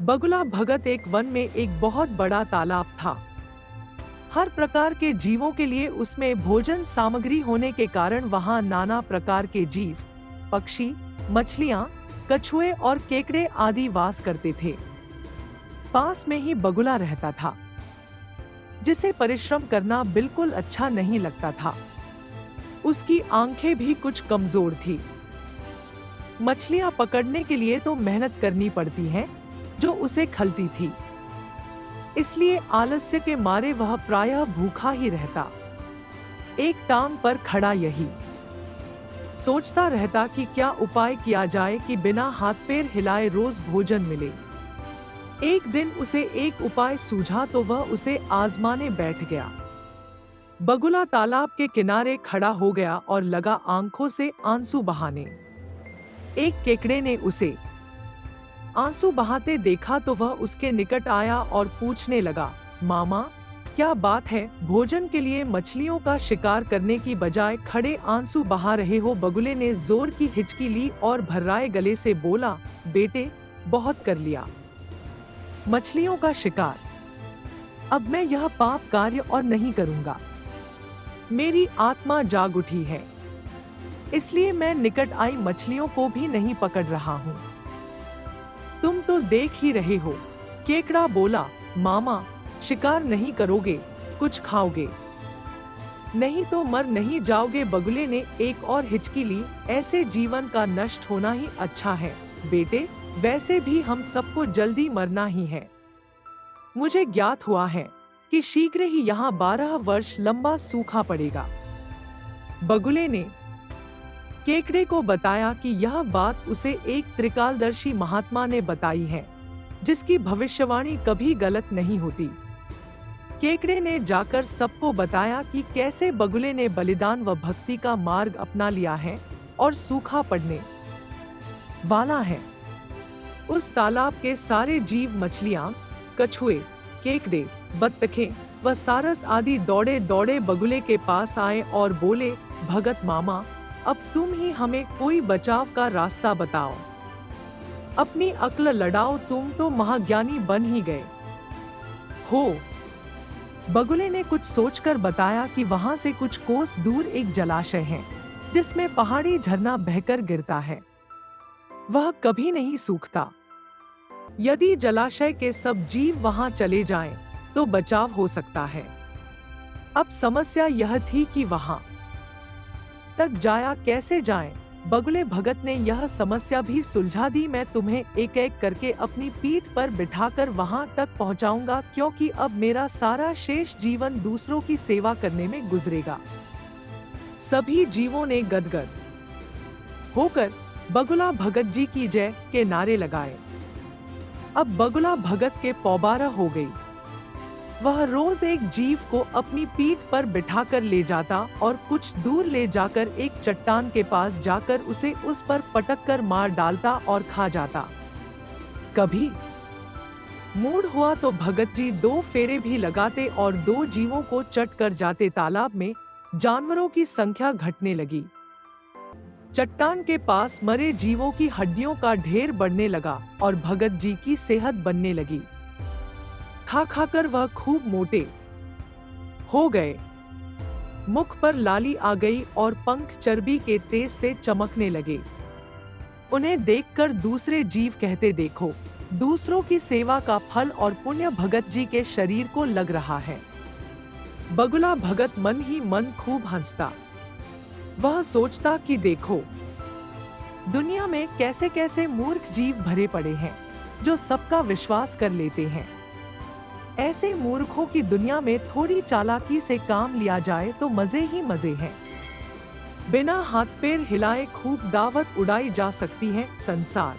बगुला भगत एक वन में एक बहुत बड़ा तालाब था। हर प्रकार के जीवों के लिए उसमें भोजन सामग्री होने के कारण वहां नाना प्रकार के जीव, पक्षी, मछलियां, कछुए और केकड़े आदि वास करते थे। पास में ही बगुला रहता था, जिसे परिश्रम करना बिल्कुल अच्छा नहीं लगता था। उसकी आंखें भी कुछ कमजोर थी। मछलियां पकड़ने के लिए तो मेहनत करनी पड़ती है, जो उसे खलती थी। इसलिए आलस्य के मारे वह प्रायः भूखा ही रहता, एक टांग पर खड़ा यही सोचता रहता कि क्या उपाय किया जाए कि बिना हाथ पैर हिलाए रोज भोजन मिले। एक दिन उसे एक उपाय सूझा तो वह उसे आजमाने बैठ गया। बगुला तालाब के किनारे खड़ा हो गया और लगा आंखों से आंसू बहाने। एक केकड़े ने उसे आंसू बहाते देखा तो वह उसके निकट आया और पूछने लगा, मामा, क्या बात है, भोजन के लिए मछलियों का शिकार करने की बजाय खड़े आंसू बहा रहे हो? बगुले ने जोर की हिचकी ली और भर्राए गले से बोला, बेटे, बहुत कर लिया मछलियों का शिकार। अब मैं यह पाप कार्य और नहीं करूंगा। मेरी आत्मा जाग उठी है, इसलिए मैं निकट आई मछलियों को भी नहीं पकड़ रहा हूँ। तुम तो देख ही रहे हो। केकड़ा बोला, मामा, शिकार नहीं करोगे, कुछ खाओगे? नहीं तो मर नहीं जाओगे। बगुले ने एक और हिचकी ली, ऐसे जीवन का नष्ट होना ही अच्छा है बेटे, वैसे भी हम सबको जल्दी मरना ही है। मुझे ज्ञात हुआ है कि शीघ्र ही यहाँ 12 वर्ष लंबा सूखा पड़ेगा। बगुले ने केकड़े को बताया कि यह बात उसे एक त्रिकालदर्शी महात्मा ने बताई है, जिसकी भविष्यवाणी कभी गलत नहीं होती। केकड़े ने जाकर सबको बताया कि कैसे बगुले ने बलिदान व भक्ति का मार्ग अपना लिया है और सूखा पड़ने वाला है। उस तालाब के सारे जीव, मछलियां, कछुए, केकड़े, बत्तखें व सारस आदि दौड़े दौड़े बगुले के पास आए और बोले, भगत मामा, अब तुम ही हमें कोई बचाव का रास्ता बताओ। अपनी अक्ल लड़ाओ, तुम तो महाज्ञानी बन ही गए हो। बगुले ने कुछ सोचकर बताया कि वहां से कुछ कोस दूर एक जलाशय है, जिसमें पहाड़ी झरना बहकर गिरता है। वह कभी नहीं सूखता। यदि जलाशय के सब जीव वहां चले जाएं, तो बचाव हो सकता है। अब समस्या यह थी कि वहां तक जाया कैसे जाएं? बगुले भगत ने यह समस्या भी सुलझा दी। मैं तुम्हें एक एक करके अपनी पीठ पर बिठाकर वहां तक पहुंचाऊंगा, क्योंकि अब मेरा सारा शेष जीवन दूसरों की सेवा करने में गुजरेगा। सभी जीवों ने गदगद होकर बगुला भगत जी की जय के नारे लगाए। अब बगुला भगत के पौबारा हो गई। वह रोज एक जीव को अपनी पीठ पर बिठाकर ले जाता और कुछ दूर ले जाकर एक चट्टान के पास जाकर उसे उस पर पटक कर मार डालता और खा जाता। कभी मूड हुआ तो भगत जी 2 फेरे भी लगाते और 2 जीवों को चट कर जाते। तालाब में जानवरों की संख्या घटने लगी। चट्टान के पास मरे जीवों की हड्डियों का ढेर बढ़ने लगा और भगत जी की सेहत बनने लगी। खा खाकर वह खूब मोटे हो गए। मुख पर लाली आ गई और पंख चर्बी के तेज से चमकने लगे। उन्हें देखकर दूसरे जीव कहते, देखो, दूसरों की सेवा का फल और पुण्य भगत जी के शरीर को लग रहा है। बगुला भगत मन ही मन खूब हंसता। वह सोचता कि देखो, दुनिया में कैसे कैसे मूर्ख जीव भरे पड़े हैं, जो सबका विश्वास कर लेते हैं। ऐसे मूर्खों की दुनिया में थोड़ी चालाकी से काम लिया जाए तो मजे ही मजे हैं। बिना हाथ पैर हिलाए खूब दावत उड़ाई जा सकती है। संसार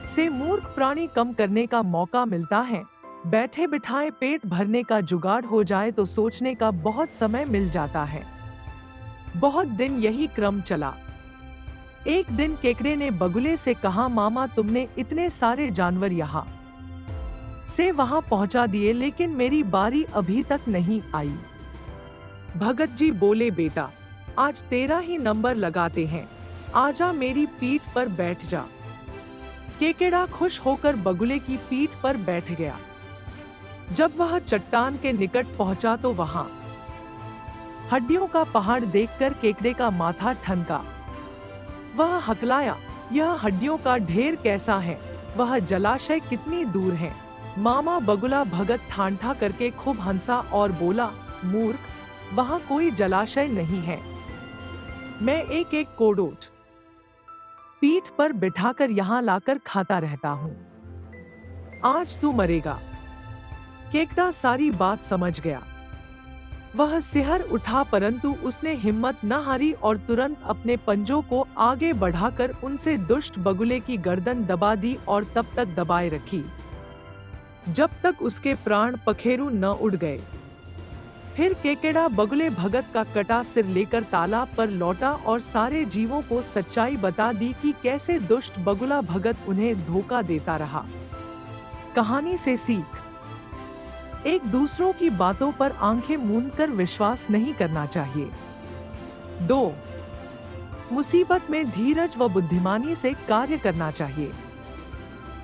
से मूर्ख प्राणी कम करने का मौका मिलता है। बैठे बिठाए पेट भरने का जुगाड़ हो जाए तो सोचने का बहुत समय मिल जाता है। बहुत दिन यही क्रम चला। एक दिन केकड़े ने बगुले से कहा, मामा, तुमने इतने सारे जानवर यहाँ से वहां पहुंचा दिए, लेकिन मेरी बारी अभी तक नहीं आई। भगत जी बोले, बेटा, आज तेरा ही नंबर लगाते हैं, आजा मेरी पीठ पर बैठ जा। केकड़ा खुश होकर बगुले की पीठ पर बैठ गया। जब वह चट्टान के निकट पहुंचा तो वहां हड्डियों का पहाड़ देखकर केकड़े का माथा ठनका। वह हकलाया, यह हड्डियों का ढेर कैसा है? वह जलाशय कितनी दूर है? मामा बगुला भगत ठांठा करके खूब हंसा और बोला, मूर्ख, वहां कोई जलाशय नहीं है। मैं एक एक कोड़ोट पीठ पर बिठाकर यहाँ लाकर खाता रहता हूँ। आज तू मरेगा। केकड़ा सारी बात समझ गया। वह सिहर उठा, परंतु उसने हिम्मत न हारी और तुरंत अपने पंजों को आगे बढ़ाकर उनसे दुष्ट बगुले की गर्दन दबा दी और तब तक दबाए रखी जब तक उसके प्राण पखेरु न उड़ गए। फिर केकड़ा बगुले भगत का कटा सिर लेकर तालाब पर लौटा और सारे जीवों को सच्चाई बता दी कि कैसे दुष्ट बगुला भगत उन्हें धोखा देता रहा। कहानी से सीख: एक दूसरों की बातों पर आंखें मूंदकर विश्वास नहीं करना चाहिए। 2. मुसीबत में धीरज व बुद्धिमानी से कार्य करना चाहिए।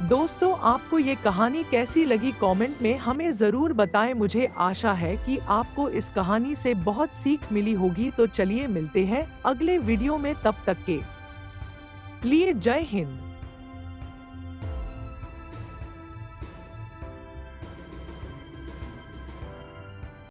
दोस्तों, आपको ये कहानी कैसी लगी कमेंट में हमें जरूर बताएं। मुझे आशा है कि आपको इस कहानी से बहुत सीख मिली होगी। तो चलिए मिलते हैं अगले वीडियो में, तब तक के लिए जय हिंद।